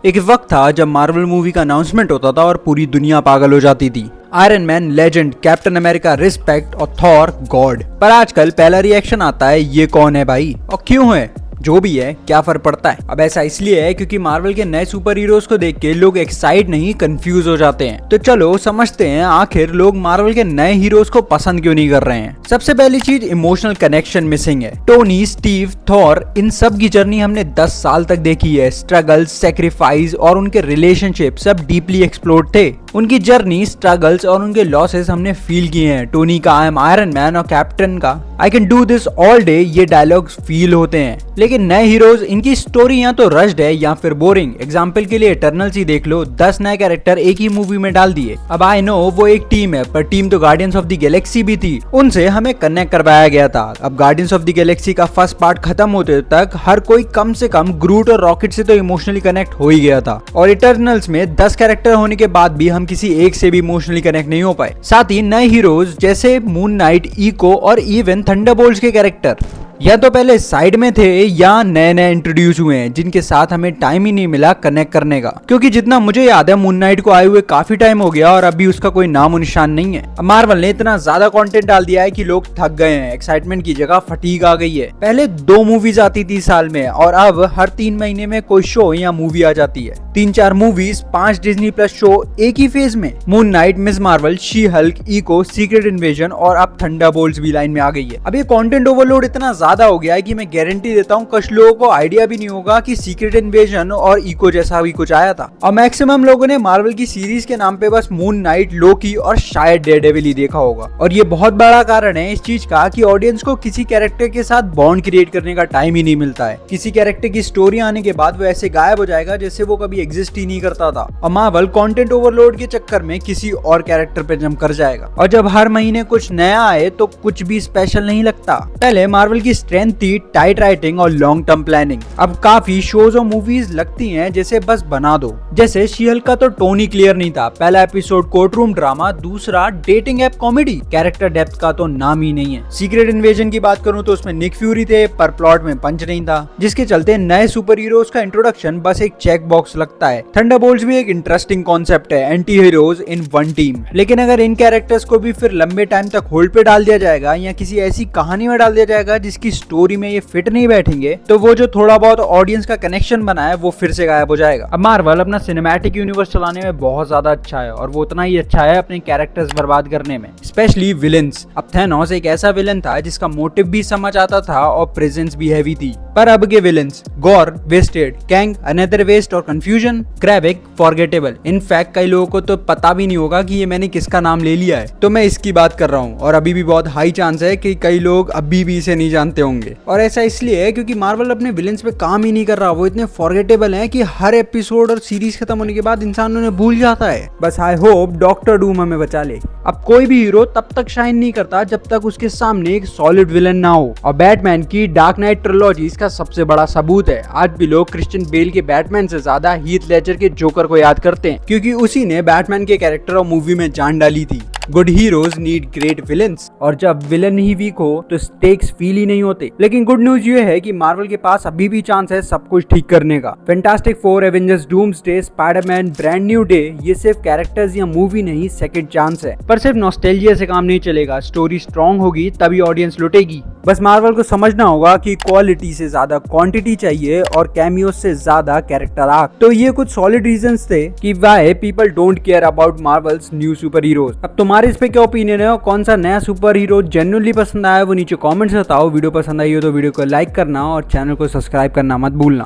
एक वक्त था जब मार्वल मूवी का अनाउंसमेंट होता था और पूरी दुनिया पागल हो जाती थी। Iron man legend, captain America respect और थॉर गॉड। पर आजकल पहला रिएक्शन आता है ये कौन है भाई और क्यों है, जो भी है क्या फर्क पड़ता है। अब ऐसा इसलिए है क्योंकि मार्वल के नए सुपर हीरोज को देख के लोग एक्साइट नहीं कंफ्यूज हो जाते हैं। तो चलो समझते हैं आखिर लोग मार्वल के नए हीरोज को पसंद क्यों नहीं कर रहे हैं। सबसे पहली चीज, इमोशनल कनेक्शन मिसिंग है। टोनी, स्टीव, थॉर, इन सब की जर्नी हमने 10 साल तक देखी है। स्ट्रगल्स, सेक्रीफाइस और उनके रिलेशनशिप सब डीपली एक्सप्लोर्ड थे। उनकी जर्नी, स्ट्रगल्स और उनके लॉसेस हमने फील किए हैं। टोनी का आई एम आयरन मैन और कैप्टन का I can do this all day, ये डायलॉग्स फील होते हैं। लेकिन नए हीरोज, इनकी स्टोरी या तो रश्ड है या फिर बोरिंग। एग्जाम्पल के लिए इटर्नल्स ही देख लो, 10 नए कैरेक्टर एक ही मूवी में डाल दिए। अब आई नो वो एक टीम है, पर टीम तो गार्डियंस ऑफ द गैलेक्सी भी थी, उनसे हमें कनेक्ट करवाया गया था। अब गार्डियंस ऑफ द गैलेक्सी का फर्स्ट पार्ट खत्म होते तक हर कोई कम से कम ग्रूट और रॉकेट से तो इमोशनली कनेक्ट हो ही गया था। और इटर्नल्स में 10 कैरेक्टर होने के बाद भी हम किसी एक से भी इमोशनली कनेक्ट नहीं हो पाए। साथ ही नए हीरोज जैसे मून नाइट, इको और इवन थंडरबोल्ट्स के कैरेक्टर या तो पहले साइड में थे या नए नए इंट्रोड्यूस हुए हैं, जिनके साथ हमें टाइम ही नहीं मिला कनेक्ट करने का। क्योंकि जितना मुझे याद है मून नाइट को आए हुए काफी टाइम हो गया और अभी उसका कोई नामो निशान नहीं है। अब मार्वल ने इतना ज्यादा कंटेंट डाल दिया है कि लोग थक गए हैं। एक्साइटमेंट की जगह फटीग आ गई है। पहले 2 मूवीज आती थी साल में और अब हर 3 महीने में कोई शो या मूवी आ जाती है। 3-4 मूवीज, 5 डिज्नी प्लस शो एक ही फेज में। Moon Knight, Ms Marvel, She Hulk, Echo, Secret Invasion और अब थंडरबोल्ट्स भी लाइन में आ गई है। अब ये कंटेंट ओवरलोड इतना ज्यादा हो गया है कि मैं गारंटी देता हूँ कुछ लोगों को आइडिया भी नहीं होगा कि सीक्रेट इन्वेजन और इको जैसा भी कुछ आया था। और मैक्सिमम लोगों ने मार्वल की सीरीज के नाम पे बस मून नाइट, लोकी और शायद डेयरडेविल ही देखा होगा। और ये बहुत बड़ा कारण है इस चीज का कि ऑडियंस को किसी कैरेक्टर के साथ बॉन्ड क्रिएट करने का टाइम ही नहीं मिलता है। किसी कैरेक्टर की स्टोरी आने के बाद वो ऐसे गायब हो जाएगा जैसे वो कभी एग्जिस्ट ही नहीं करता था। और मार्वल कंटेंट ओवरलोड के चक्कर में किसी और कैरेक्टर पे जंप कर जाएगा। और जब हर महीने कुछ नया आए तो कुछ भी स्पेशल नहीं लगता। पहले मार्वल की स्ट्रेंथ थी टाइट राइटिंग और लॉन्ग टर्म प्लानिंग। अब काफी शोज और मूवीज लगती हैं जैसे बस बना दो। जैसे शी हल्क का तो टोन ही क्लियर नहीं था। पहला एपिसोड कोर्ट रूम ड्रामा, दूसरा dating app comedy. Character depth का तो नाम ही नहीं है। सीक्रेट इन्वेजन की बात करूं तो उसमें निक फ्यूरी थे पर प्लॉट में पंच नहीं था, जिसके चलते नए सुपर हीरोज का इंट्रोडक्शन बस एक चेक बॉक्स लगता है। थंडरबोल्ट्स भी एक इंटरेस्टिंग कॉन्सेप्ट है, anti heroes in one team. लेकिन अगर इन कैरेक्टर्स को भी फिर लंबे टाइम तक होल्ड पे डाल दिया जाएगा या किसी ऐसी कहानी में डाल दिया जाएगा जिसकी स्टोरी में ये फिट नहीं बैठेंगे, तो वो जो थोड़ा बहुत ऑडियंस का कनेक्शन बना है वो फिर से गायब हो जाएगा। अब मार्वल अपना सिनेमैटिक यूनिवर्स चलाने में बहुत ज्यादा अच्छा है और वो उतना ही अच्छा है अपने कैरेक्टर्स बर्बाद करने में, स्पेशली विलेंस। अब थैनोस एक ऐसा विलन था जिसका मोटिव भी समझ आता था और प्रेजेंस भी हैवी थी। पर अब के villains, Gorr wasted, Kang another waste और कंफ्यूजन, ग्रेविक फॉरगेटेबल। इनफैक्ट कई लोगों को तो पता भी नहीं होगा कि ये मैंने किसका नाम ले लिया है। तो मैं इसकी बात कर रहा हूँ और अभी भी बहुत हाई चांस है कि कई लोग अभी भी इसे नहीं जानते होंगे। और ऐसा इसलिए है क्योंकि मार्वल अपने विलेंस पे काम ही नहीं कर रहा। वो इतने फॉरगेटेबल हैं कि हर एपिसोड और सीरीज खत्म होने के बाद इंसान उन्हें भूल जाता है। बस आई होप डॉक्टर डूम हमें बचा ले। अब कोई भी हीरो तब तक शाइन नहीं करता जब तक उसके सामने एक सॉलिड विलन ना हो। और बैटमैन की डार्क नाइट ट्रिलॉजी इसका सबसे बड़ा सबूत है। आज भी लोग क्रिश्चियन बेल के बैटमैन से ज्यादा हीथ लेजर के जोकर को याद करते हैं, क्योंकि उसी ने बैटमैन के कैरेक्टर और मूवी में जान डाली थी। Good heroes need great villains, और जब विलन ही वीक हो तो स्टेक्स फील ही नहीं होते। लेकिन गुड न्यूज ये है कि मार्वल के पास अभी भी चांस है सब कुछ ठीक करने का। Fantastic four, Avengers, doomsday, Spiderman, brand new day, ये सिर्फ कैरेक्टर्स या मूवी नहीं, सेकंड चांस है। पर सिर्फ नॉस्टैल्जिया से काम नहीं चलेगा। स्टोरी स्ट्रॉन्ग होगी तभी ऑडियंस लुटेगी। बस मार्वल को समझना होगा कि क्वालिटी से ज्यादा क्वांटिटी चाहिए और कैमियोज से ज्यादा कैरेक्टर आर्क। तो ये कुछ सॉलिड रीजंस थे कि why people don't care about Marvels new super heroes. अब तुम्हारे इस पे क्या ओपिनियन है और कौन सा नया सुपर हीरो जेन्युइनली पसंद आया वो नीचे कमेंट्स बताओ। वीडियो पसंद आई हो तो वीडियो को लाइक करना और चैनल को सब्सक्राइब करना मत भूलना।